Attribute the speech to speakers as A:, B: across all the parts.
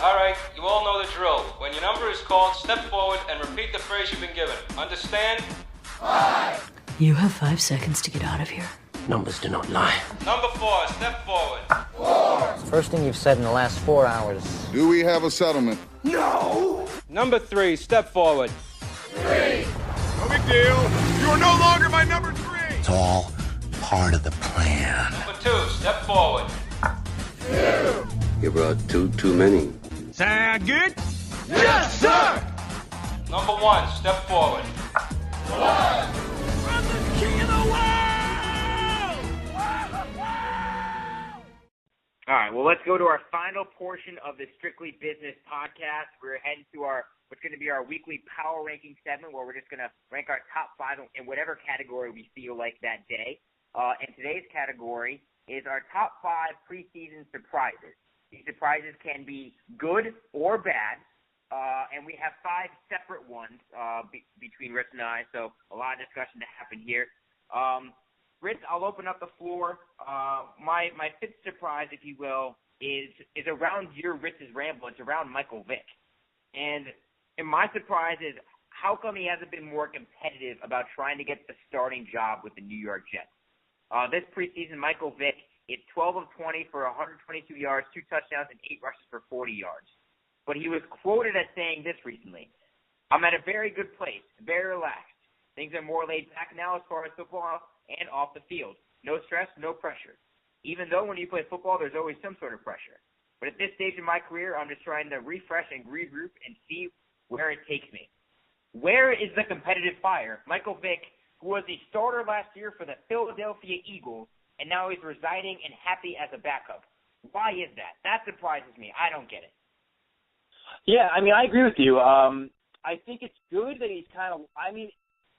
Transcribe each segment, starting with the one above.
A: All right, you all know the drill. When your number is called, step forward and repeat the phrase you've been given. Understand?
B: 5.
C: You have 5 seconds to get out of here.
D: Numbers do not lie.
A: Number 4, step forward.
B: 4.
E: First thing you've said in the last 4 hours.
F: Do we have a settlement?
B: No!
A: Number 3, step forward.
B: 3.
F: No big deal. You are no longer my number 3.
D: It's all part of the plan.
A: Number 2, step forward.
B: 2.
G: You brought too many.
H: Sound good?
B: Yes, sir!
A: Number 1, step forward.
B: 1.
H: I'm the king of the world!
I: All right, well, let's go to our final portion of the Strictly Business podcast. We're heading to what's going to be our weekly power ranking segment, where we're just going to rank our top 5 in whatever category we feel like that day. And today's category is our top 5 preseason surprises. These surprises can be good or bad, and we have 5 separate ones between Ritz and I, so a lot of discussion to happen here. Ritz, I'll open up the floor. My 5th surprise, if you will, is around Ritz's ramble. It's around Michael Vick. And my surprise is, how come he hasn't been more competitive about trying to get the starting job with the New York Jets? This preseason, Michael Vick is 12 of 20 for 122 yards, 2 touchdowns, and 8 rushes for 40 yards. But he was quoted as saying this recently: "I'm at a very good place, very relaxed. Things are more laid back now as far as football and off the field. No stress, no pressure. Even though when you play football, there's always some sort of pressure. But at this stage in my career, I'm just trying to refresh and regroup and see where it takes me." Where is the competitive fire? Michael Vick, who was the starter last year for the Philadelphia Eagles, and now he's residing and happy as a backup. Why is that? That surprises me. I don't get it.
J: Yeah, I mean, I agree with you. I think it's good that he's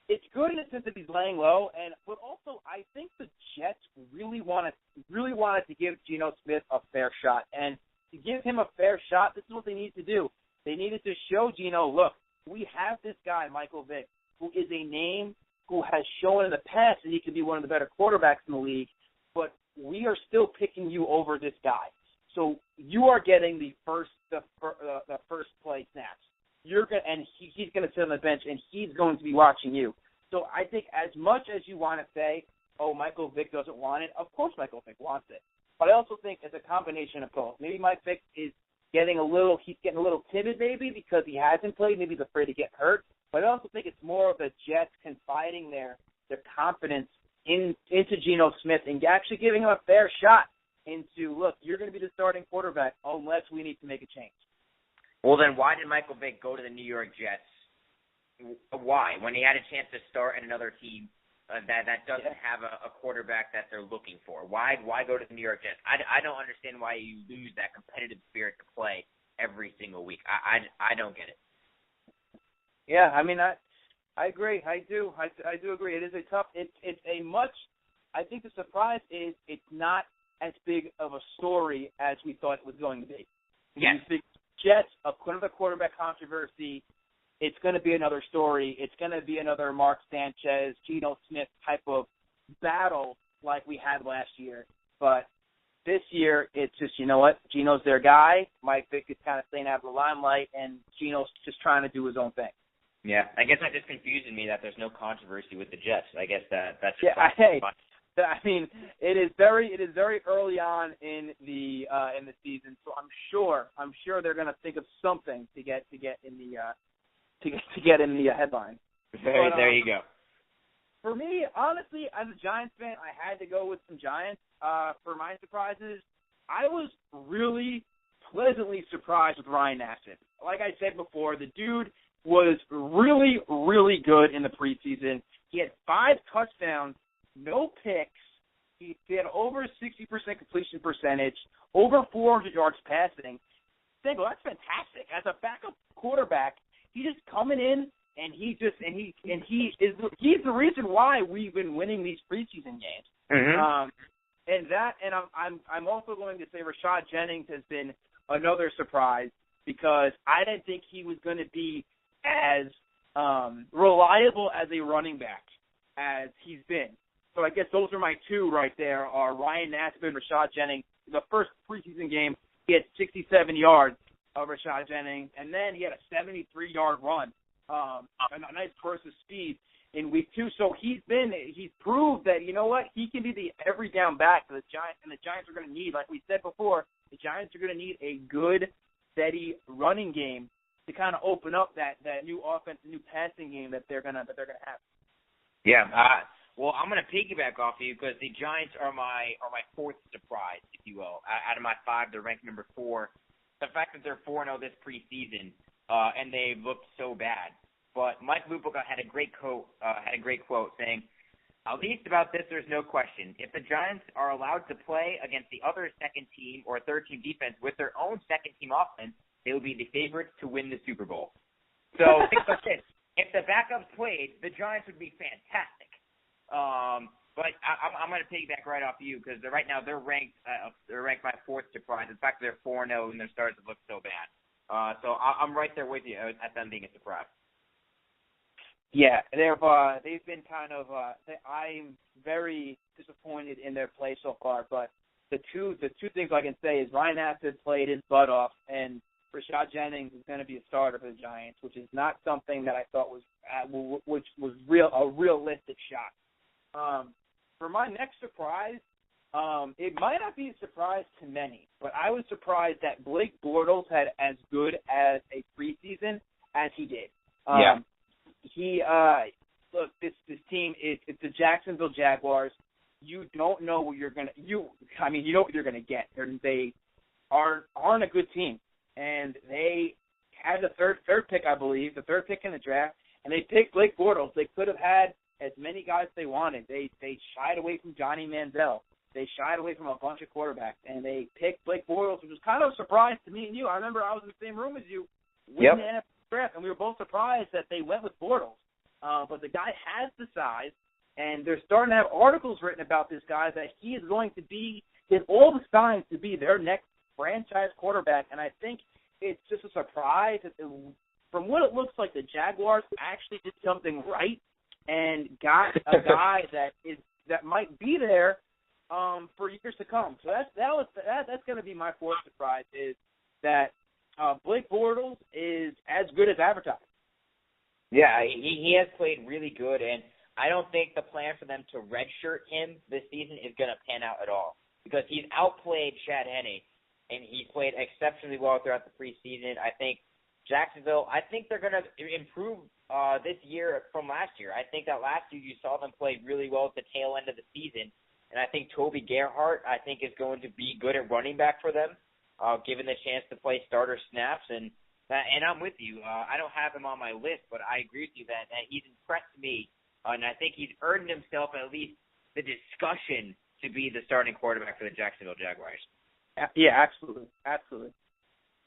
J: it's good in the sense that he's laying low, but also I think the Jets really wanted to give Geno Smith a fair shot. And to give him a fair shot, this is what they need to do. They needed to show Geno, look, we have this guy, Michael Vick, who is a name who has shown in the past that he could be one of the better quarterbacks in the league, but we are still picking you over this guy. So you are getting the first play snaps. He's going to sit on the bench, and he's going to be watching you. So I think as much as you want to say, oh, Michael Vick doesn't want it, of course Michael Vick wants it. But I also think it's a combination of both. Maybe Mike Vick is getting a little timid maybe because he hasn't played. Maybe he's afraid to get hurt. But I also think it's more of the Jets confiding their confidence into Geno Smith and actually giving him a fair shot into, look, you're going to be the starting quarterback unless we need to make a change.
I: Well, then why did Michael Vick go to the New York Jets? Why? When he had a chance to start at another team that doesn't have a quarterback that they're looking for. Why go to the New York Jets? I don't understand why you lose that competitive spirit to play every single week. I don't get it.
J: Yeah, I mean, I agree. I do agree. It is a tough. It's a much. I think the surprise is it's not as big of a story as we thought it was going to be.
I: Yes.
J: The Jets, another quarterback controversy. It's going to be another story. It's going to be another Mark Sanchez, Geno Smith type of battle like we had last year. But this year, it's just, you know what? Geno's their guy. Mike Vick is kind of staying out of the limelight, and Geno's just trying to do his own thing.
I: Yeah, I guess that just confuses me that there's no controversy with the Jets. I guess that's just
J: I mean, it is very early on in the season, so I'm sure they're going to think of something to get in the headline.
I: There you go.
J: For me, honestly, as a Giants fan, I had to go with some Giants for my surprises. I was really pleasantly surprised with Ryan Nassib. Like I said before, the dude was really, really good in the preseason. He had 5 touchdowns, no picks. He had over 60% completion percentage, over 400 yards passing. Stanko, that's fantastic. As a backup quarterback, he's just coming in, and he's the reason why we've been winning these preseason games.
I: Mm-hmm.
J: And I'm also going to say Rashad Jennings has been another surprise because I didn't think he was going to be as reliable as a running back as he's been. So I guess those are my 2 right there, are Ryan Nassib and Rashad Jennings. The first preseason game, he had 67 yards of Rashad Jennings, and then he had a 73-yard run, a nice burst of speed in week 2. So he's proved that, you know what, he can be the every down back for the Giants, and the Giants are going to need, like we said before, the Giants are going to need a good, steady running game to kind of open up that new offense, new passing game that they're gonna have.
I: Yeah. Well, I'm gonna piggyback off of you because the Giants are my fourth surprise, if you will. Out of my 5, they're ranked number 4. The fact that they're 4-0 this preseason, and they looked so bad. But Mike Lupica had a great quote saying, "At least about this, there's no question. If the Giants are allowed to play against the other second team or third team defense with their own second team offense, they will be the favorites to win the Super Bowl." So think about this: if the backups played, the Giants would be fantastic. But I'm going to piggyback right off you because right now they're ranked my 4th surprise. In fact, they're 4-0 and their starts look so bad. So I'm right there with you at them being a surprise.
J: Yeah, they've been kind of. I'm very disappointed in their play so far. But the two things I can say is Ryan Hassett played his butt off, and Rashad Jennings is going to be a starter for the Giants, which is not something that I thought was a realistic shot. For my next surprise, it might not be a surprise to many, but I was surprised that Blake Bortles had as good as a preseason as he did.
I: Yeah.
J: Look, this team it's the Jacksonville Jaguars. You don't know what you're gonna you know what you're gonna get. They aren't a good team, and they had the third pick, I believe, the third pick in the draft, and they picked Blake Bortles. They could have had as many guys they wanted. They shied away from Johnny Manziel. They shied away from a bunch of quarterbacks, and they picked Blake Bortles, which was kind of a surprise to me and you. I remember I was in the same room as you when the NFL draft, and we were both surprised that they went with Bortles. But the guy has the size, and they're starting to have articles written about this guy that he is going to be, he has all the signs to be their next franchise quarterback, and I think it's just a surprise that from what it looks like, the Jaguars actually did something right and got a guy that might be there for years to come. So that's going to be my 4th surprise is that Blake Bortles is as good as advertised.
I: Yeah, he has played really good, and I don't think the plan for them to redshirt him this season is going to pan out at all because he's outplayed Chad Henne, and he played exceptionally well throughout the preseason. I think Jacksonville, they're going to improve this year from last year. I think that last year you saw them play really well at the tail end of the season, and I think Toby Gerhart, is going to be good at running back for them, given the chance to play starter snaps. And I'm with you. I don't have him on my list, but I agree with you that he's impressed me, and I think he's earned himself at least the discussion to be the starting quarterback for the Jacksonville Jaguars.
J: Yeah, absolutely. Absolutely.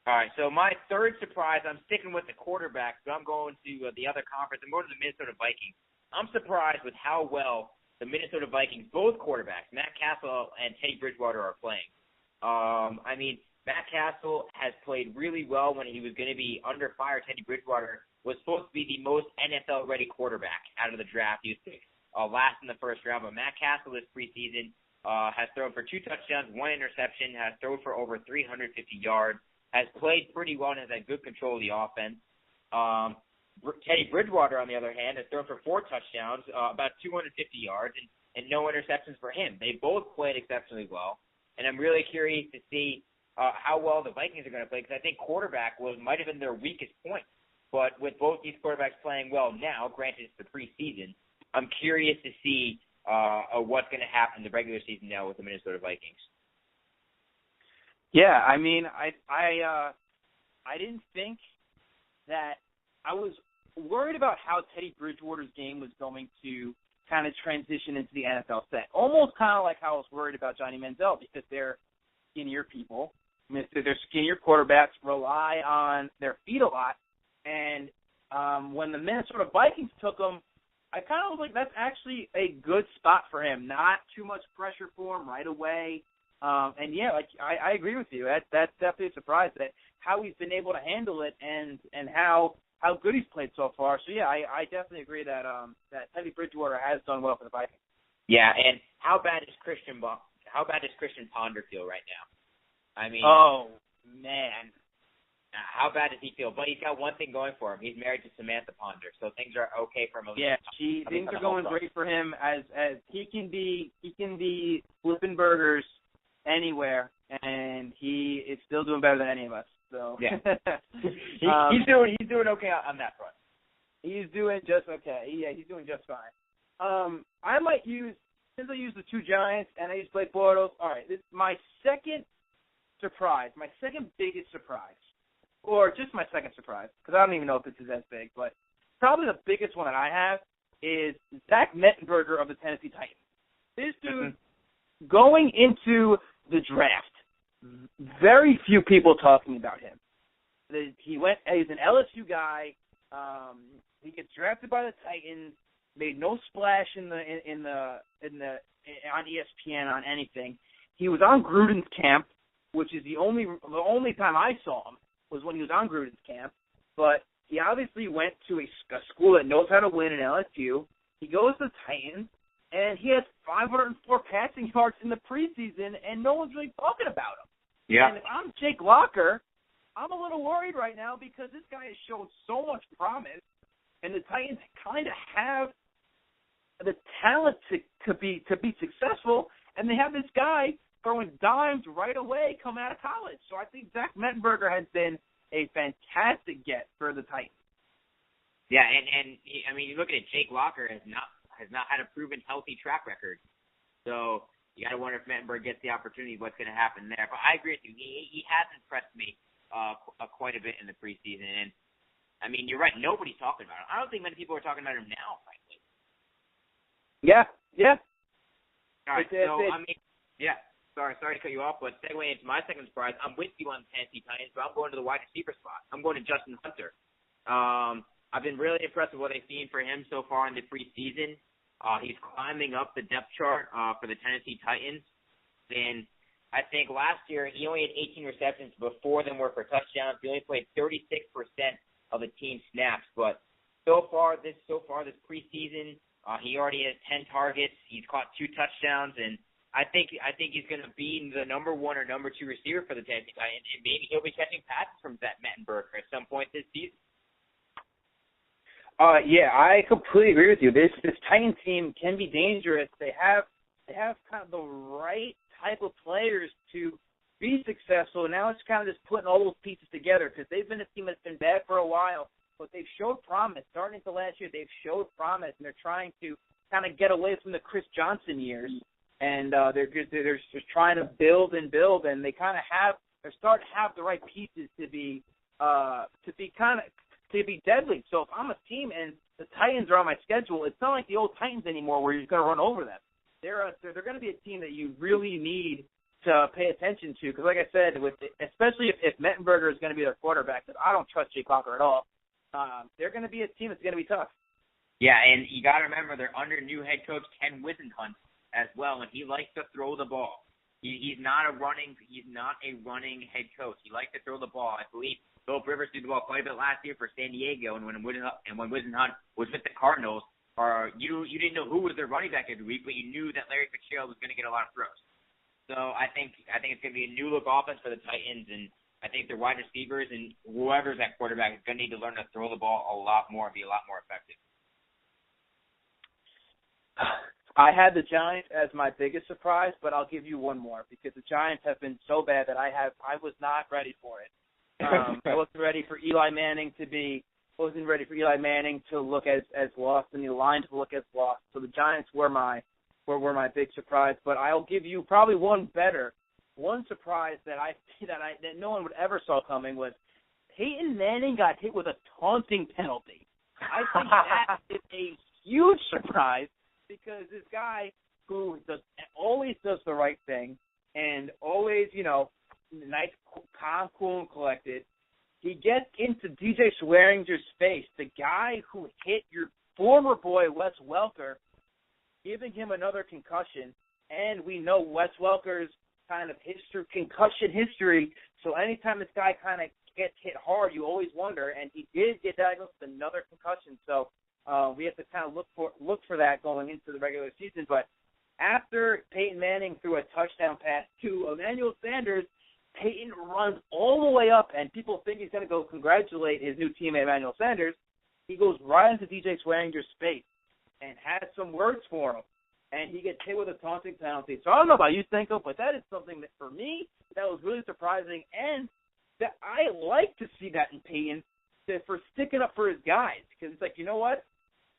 I: All right, so my 3rd surprise, I'm sticking with the quarterback, but I'm going to the other conference. I'm going to the Minnesota Vikings. I'm surprised with how well the Minnesota Vikings, both quarterbacks, Matt Castle and Teddy Bridgewater, are playing. Matt Castle has played really well when he was going to be under fire. Teddy Bridgewater was supposed to be the most NFL-ready quarterback out of the draft. He was picked last in the first round, but Matt Castle this preseason has thrown for 2 touchdowns, 1 interception, has thrown for over 350 yards, has played pretty well and has had good control of the offense. Teddy Bridgewater, on the other hand, has thrown for 4 touchdowns, about 250 yards, and no interceptions for him. They both played exceptionally well, and I'm really curious to see how well the Vikings are going to play because I think quarterback might have been their weakest point. But with both these quarterbacks playing well now, granted it's the preseason, I'm curious to see what's going to happen in the regular season now with the Minnesota Vikings.
J: Yeah, I didn't think that I was worried about how Teddy Bridgewater's game was going to kind of transition into the NFL set. Almost kind of like how I was worried about Johnny Manziel because they're skinnier people. Their skinnier quarterbacks rely on their feet a lot. And when the Minnesota Vikings took him, I kind of was like, that's actually a good spot for him. Not too much pressure for him right away. And yeah, I agree with you. That's definitely a surprise that how he's been able to handle it and how good he's played so far. So yeah, I definitely agree that Teddy Bridgewater has done well for the Vikings.
I: Yeah, and how bad does Christian Ponder feel right now?
J: man.
I: How bad does he feel? But he's got one thing going for him. He's married to Samantha Ponder, so things are okay for him.
J: Yeah, things are going great for him. As he can be flipping burgers anywhere, and he is still doing better than any of us. So
I: yeah, he's doing okay on that front.
J: He's doing just okay. Yeah, he's doing just fine. I might since I used the two Giants and I used Blake Bortles. All right, this is my second surprise, my second biggest surprise. Or just my second surprise, because I don't even know if this is as big, but probably the biggest one that I have is Zach Mettenberger of the Tennessee Titans. This dude, going into the draft, very few people talking about him. He's an LSU guy. He gets drafted by the Titans. Made no splash on ESPN on anything. He was on Gruden's camp, which is the only time I saw him. Was when he was on Gruden's camp, but he obviously went to a school that knows how to win in LSU. He goes to the Titans, and he has 504 passing yards in the preseason, and no one's really talking about him.
I: Yeah.
J: And if I'm Jake Locker, I'm a little worried right now because this guy has shown so much promise, and the Titans kind of have the talent to be successful, and they have this guy throwing dimes right away coming out of college. So I think Zach Mettenberger has been a fantastic get for the Titans.
I: Yeah, and I mean, you look at it, Jake Locker has not had a proven healthy track record. So you got to wonder if Mettenberger gets the opportunity, what's going to happen there. But I agree with you. He has impressed me quite a bit in the preseason. And, I mean, you're right. Nobody's talking about him. I don't think many people are talking about him now, frankly.
J: Yeah.
I: All right, Sorry to cut you off, but segue into my second surprise. I'm with you on the Tennessee Titans, but I'm going to the wide receiver spot. I'm going to Justin Hunter. I've been really impressed with what I've seen for him so far in the preseason. He's climbing up the depth chart for the Tennessee Titans. And I think last year he only had 18 receptions, but 4 of them were for touchdowns. He only played 36% of the team snaps. But so far this preseason, he already has 10 targets. He's caught 2 touchdowns, and I think he's going to be the number 1 or number 2 receiver for the Tennessee Titans, and maybe he'll be catching passes from Zach Mettenberger at some point this season.
J: Yeah, I completely agree with you. This Titans team can be dangerous. They have kind of the right type of players to be successful. Now it's kind of just putting all those pieces together because they've been a team that's been bad for a while, but they've showed promise. Starting into last year, they've showed promise, and they're trying to kind of get away from the Chris Johnson years. And they're just trying to build, and they kind of they're starting to have the right pieces to be deadly. So if I'm a team and the Titans are on my schedule, it's not like the old Titans anymore where you're going to run over them. They're going to be a team that you really need to pay attention to because, like I said, especially if Mettenberger is going to be their quarterback, because I don't trust Jake Locker at all. They're going to be a team that's going to be tough.
I: Yeah, and you got to remember they're under new head coach Ken Wisenhunt as well, and he likes to throw the ball. He's not a running head coach. He likes to throw the ball. I believe Philip Rivers threw the ball quite a bit last year for San Diego, and when Wisenhunt was with the Cardinals, you didn't know who was their running back every week, but you knew that Larry Fitzgerald was going to get a lot of throws. So I think it's going to be a new look offense for the Titans, and I think their wide receivers and whoever's at quarterback is going to need to learn to throw the ball a lot more and be a lot more effective.
J: I had the Giants as my biggest surprise, but I'll give you one more because the Giants have been so bad that I was not ready for it. I wasn't ready for Eli Manning to look as lost and the line to look as lost. So the Giants were my big surprise, but I'll give you probably one surprise that no one would ever saw coming was Peyton Manning got hit with a taunting penalty. I think that is a huge surprise. Because this guy who always does the right thing and always, nice, calm, cool, and collected, he gets into DJ Swearinger's face, the guy who hit your former boy Wes Welker, giving him another concussion. And we know Wes Welker's kind of concussion history. So anytime this guy kind of gets hit hard, you always wonder. And he did get diagnosed with another concussion. So we have to kind of look for that going into the regular season. But after Peyton Manning threw a touchdown pass to Emmanuel Sanders, Peyton runs all the way up, and people think he's going to go congratulate his new teammate, Emmanuel Sanders. He goes right into DJ Swearinger's space and has some words for him, and he gets hit with a taunting penalty. So I don't know about you, Stanko, but that is something that, for me, that was really surprising, and that I like to see that in Peyton for sticking up for his guys, because it's like, you know what?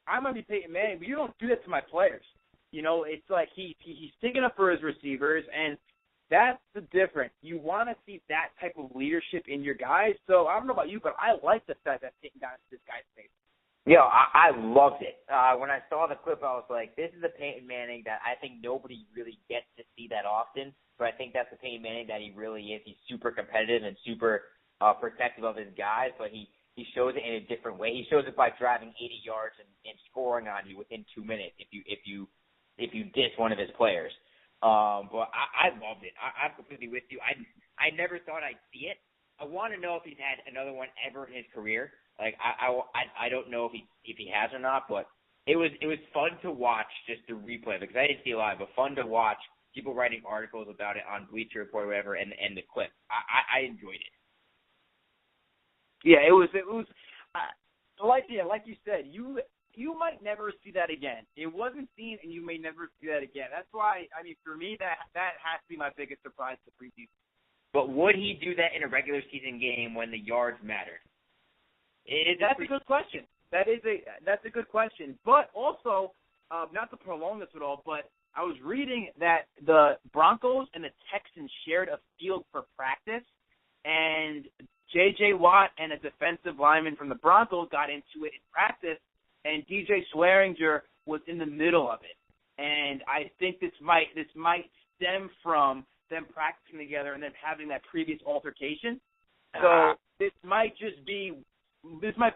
J: I might be Peyton Manning, but you don't do that to my players. You know, it's like he's sticking up for his receivers, and that's the difference. You want to see that type of leadership in your guys. So I don't know about you, but I like the fact that Peyton got into this guy's face.
I: Yo, I loved it. When I saw the clip, I was like, this is the Peyton Manning that I think nobody really gets to see that often, but I think that's the Peyton Manning that he really is. He's super competitive and super protective of his guys, but he shows it in a different way. He shows it by driving 80 yards and scoring on you within 2 minutes if you diss one of his players. But I loved it. I'm completely with you. I never thought I'd see it. I want to know if he's had another one ever in his career. Like I don't know if he has or not, but it was fun to watch just the replay because I didn't see it live, but fun to watch people writing articles about it on Bleacher Report or whatever, and the clip. I enjoyed it.
J: Yeah, it was like you said, you might never see that again. It wasn't seen, and you may never see that again. That's why, I mean, for me, that has to be my biggest surprise to preseason.
I: But would he do that in a regular season game when the yards mattered?
J: That's a good question. That's a good question. But also, not to prolong this at all, but I was reading that the Broncos and the Texans shared a field for practice, and J.J. Watt and a defensive lineman from the Broncos got into it in practice, and DJ Swearinger was in the middle of it. And I think this might stem from them practicing together and then having that previous altercation. So this might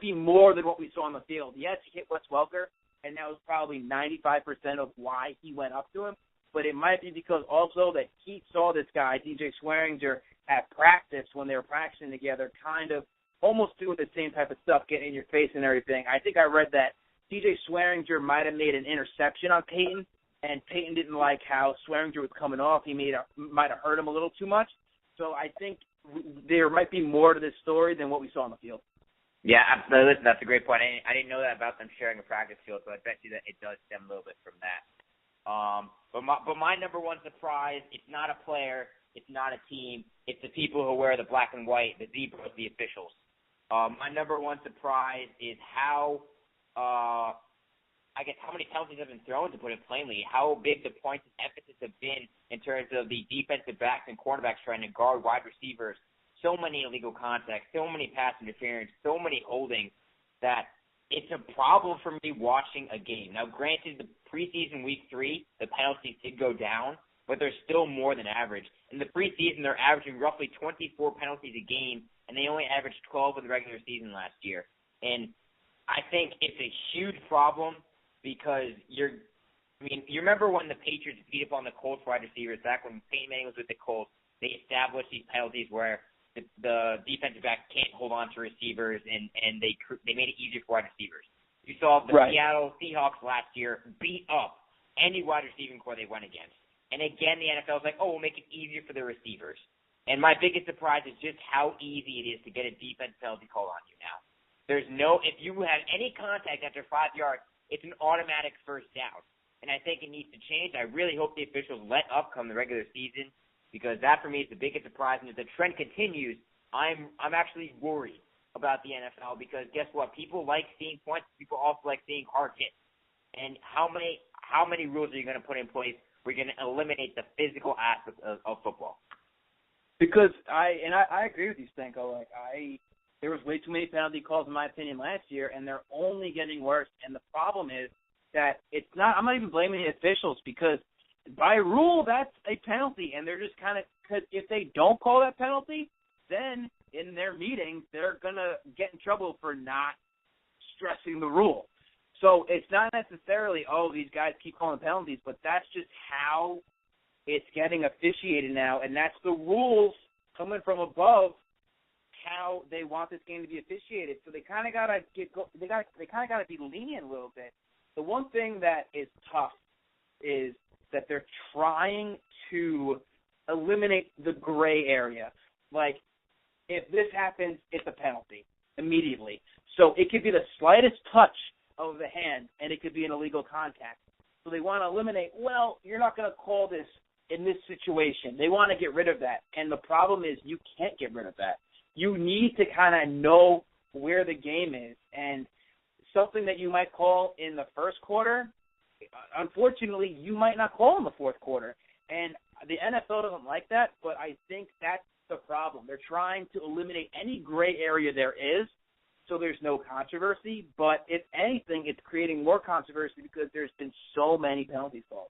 J: be more than what we saw on the field. Yes, he hit Wes Welker, and that was probably 95% of why he went up to him. But it might be because also that he saw this guy, DJ Swearinger, at practice when they were practicing together, kind of almost doing the same type of stuff, getting in your face and everything. I think I read that DJ Swearinger might have made an interception on Peyton, and Peyton didn't like how Swearinger was coming off. He might have hurt him a little too much. So I think there might be more to this story than what we saw on the field.
I: Yeah, absolutely. Listen, that's a great point. I didn't know that about them sharing a practice field, so I bet you that it does stem a little bit from that. But my number one surprise, it's not a player, it's not a team, it's the people who wear the black and white, the zebras, the officials. My number one surprise is how many penalties have been thrown, to put it plainly, how big the points and emphasis have been in terms of the defensive backs and cornerbacks trying to guard wide receivers. So many illegal contacts, so many pass interference, so many holdings that it's a problem for me watching a game. Now, granted, the preseason week 3, the penalties did go down, but they're still more than average. In the preseason, they're averaging roughly 24 penalties a game, and they only averaged 12 in the regular season last year. And I think it's a huge problem because you remember when the Patriots beat up on the Colts wide receivers back when Peyton Manning was with the Colts, they established these penalties where the defensive back can't hold on to receivers, and they made it easier for wide receivers. You saw the Seattle Seahawks last year beat up any wide receiving core they went against. And again, the NFL is like, we'll make it easier for the receivers. And my biggest surprise is just how easy it is to get a defense penalty call on you now. If you have any contact after 5 yards, it's an automatic first down. And I think it needs to change. I really hope the officials let up come the regular season, because that for me is the biggest surprise. And if the trend continues, I'm actually worried about the NFL, because guess what? People like seeing points. People also like seeing hard hits. And how many rules are you going to put in place where you're going to eliminate the physical aspect of football?
J: Because I agree with you, Stanko. There was way too many penalty calls, in my opinion, last year, and they're only getting worse. And the problem is that I'm not even blaming the officials, because by rule, that's a penalty, and they're just because if they don't call that penalty, then in their meetings, they're going to get in trouble for not stressing the rule. So it's not necessarily, these guys keep calling penalties, but that's just how it's getting officiated now, and that's the rules coming from above how they want this game to be officiated. So they kind of got to be lenient a little bit. The one thing that is tough is that they're trying to eliminate the gray area, like, if this happens, it's a penalty immediately. So it could be the slightest touch of the hand, and it could be an illegal contact. So they want to eliminate, well, you're not going to call this in this situation. They want to get rid of that. And the problem is you can't get rid of that. You need to kind of know where the game is. And something that you might call in the first quarter, unfortunately, you might not call in the fourth quarter. And the NFL doesn't like that, but I think that's the problem. They're trying to eliminate any gray area there is so there's no controversy. But if anything, it's creating more controversy because there's been so many penalties called.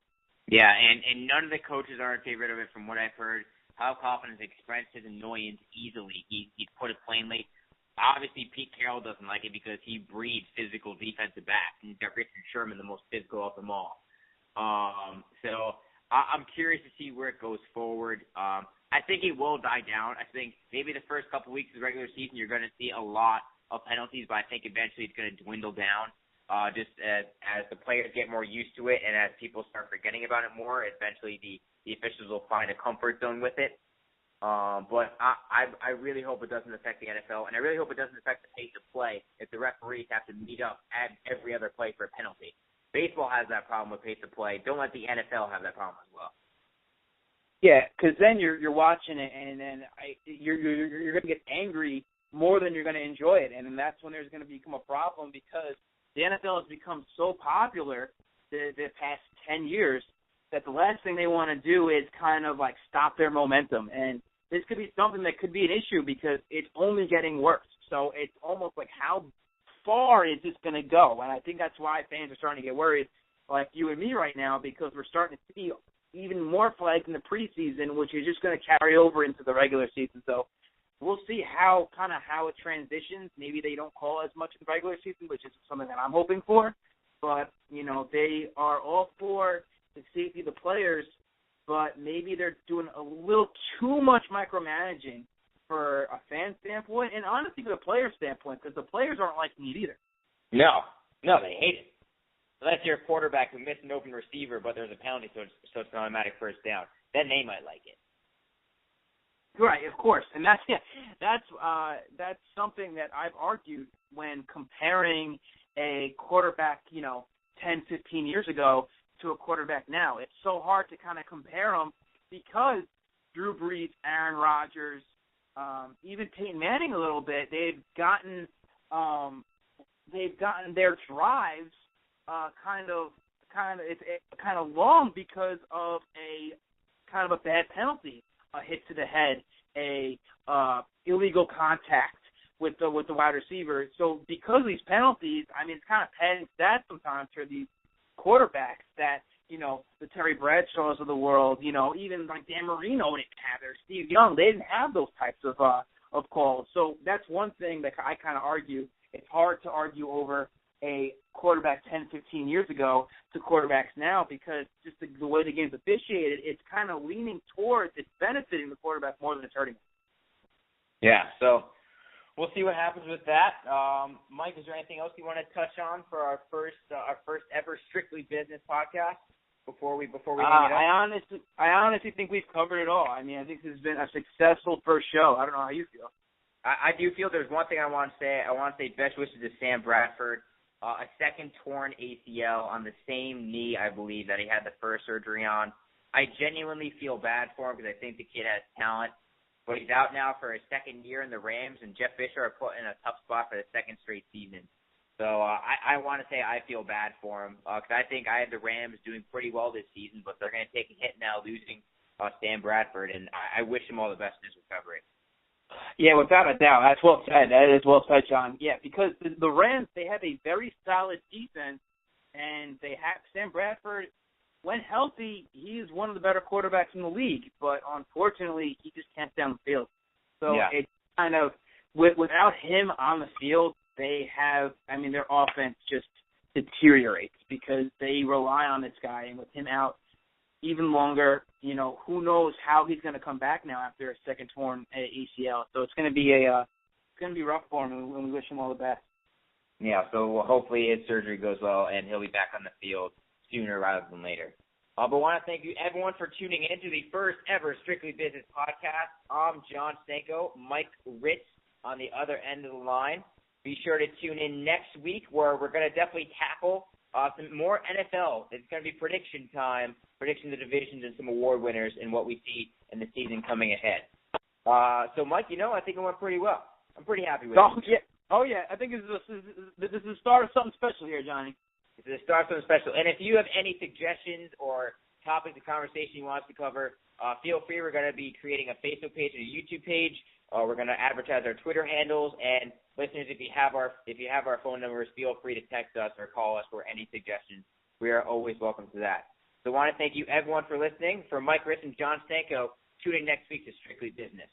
I: Yeah, and none of the coaches are in favor of it from what I've heard. Kyle Coughlin has expressed his annoyance easily. He put it plainly. Obviously, Pete Carroll doesn't like it because he breeds physical defensive backs. And he's got Richard Sherman, the most physical of them all. So I'm curious to see where it goes forward. I think it will die down. I think maybe the first couple weeks of the regular season you're going to see a lot of penalties, but I think eventually it's going to dwindle down. Just as the players get more used to it and as people start forgetting about it more, eventually the officials will find a comfort zone with it. But I really hope it doesn't affect the NFL, and I really hope it doesn't affect the pace of play if the referees have to meet up at every other play for a penalty. Baseball has that problem with pace of play. Don't let the NFL have that problem as well.
J: Yeah, because then you're watching it, and then you're going to get angry more than you're going to enjoy it, and then that's when there's going to become a problem because the NFL has become so popular the past 10 years that the last thing they want to do is kind of like stop their momentum. And this could be something that could be an issue because it's only getting worse. So it's almost like how far is this going to go? And I think that's why fans are starting to get worried, like you and me right now, because we're starting to see even more flags in the preseason, which is just going to carry over into the regular season. So we'll see how it transitions. Maybe they don't call as much in the regular season, which is something that I'm hoping for. But, they are all for the safety of the players, but maybe they're doing a little too much micromanaging for a fan standpoint and honestly for the player standpoint because the players aren't liking it either.
I: No, they hate it. Unless you're a quarterback who missed an open receiver, but there's a penalty, so it's an automatic first down. Then they might like it.
J: Right, of course, and that's something that I've argued when comparing a quarterback, 10, 15 years ago to a quarterback now. It's so hard to kind of compare them because Drew Brees, Aaron Rodgers, even Peyton Manning a little bit. They've gotten their drives kind of long because of a bad penalty. A hit to the head, a illegal contact with the wide receiver. So because of these penalties, it's kind of padding stats sometimes for these quarterbacks that, the Terry Bradshaws of the world, even like Dan Marino didn't have it, or Steve Young, they didn't have those types of calls. So that's one thing that I kind of argue. It's hard to argue over a quarterback 10, 15 years ago to quarterbacks now because just the way the game's officiated, it's kind of leaning towards it's benefiting the quarterback more than it's hurting him.
I: Yeah, so we'll see what happens with that. Mike, is there anything else you want to touch on for our first ever Strictly Business podcast before we hang it up?
J: I honestly think we've covered it all. I think this has been a successful first show. I don't know how you feel.
I: I do feel there's one thing I want to say. I want to say best wishes to Sam Bradford. A second torn ACL on the same knee, I believe, that he had the first surgery on. I genuinely feel bad for him because I think the kid has talent. But he's out now for his second year in the Rams, and Jeff Fisher are put in a tough spot for the second straight season. So I want to say I feel bad for him because I think I have the Rams doing pretty well this season, but they're going to take a hit now losing Sam Bradford, and I wish him all the best in his recovery.
J: Yeah, without a doubt. That's well said. That is well said, John. Yeah, because the Rams, they have a very solid defense, and they have Sam Bradford. When healthy, he's one of the better quarterbacks in the league, but unfortunately, he just can't stay on the field. So it's kind of, without him on the field, they have, their offense just deteriorates because they rely on this guy, and with him out even longer, who knows how he's going to come back now after a second torn ACL. So it's going to be rough for him, and we wish him all the best.
I: Yeah, so hopefully his surgery goes well, and he'll be back on the field sooner rather than later. But I want to thank you, everyone, for tuning in to the first ever Strictly Business podcast. I'm Jon Stanko, Mike Ritz on the other end of the line. Be sure to tune in next week where we're going to definitely tackle some more NFL. It's going to be prediction time, prediction of the divisions and some award winners and what we see in the season coming ahead. So, Mike, I think it went pretty well. I'm pretty happy with it.
J: Oh, yeah. I think this is the start of something special here, Johnny.
I: It's the start of something special. And if you have any suggestions or topics of conversation you want us to cover, feel free. We're going to be creating a Facebook page and a YouTube page. We're going to advertise our Twitter handles. And listeners, if you have our phone numbers, feel free to text us or call us for any suggestions. We are always welcome to that. So I want to thank you, everyone, for listening. For Mike Ritz and Jon Stanko, tune in next week to Strictly Business.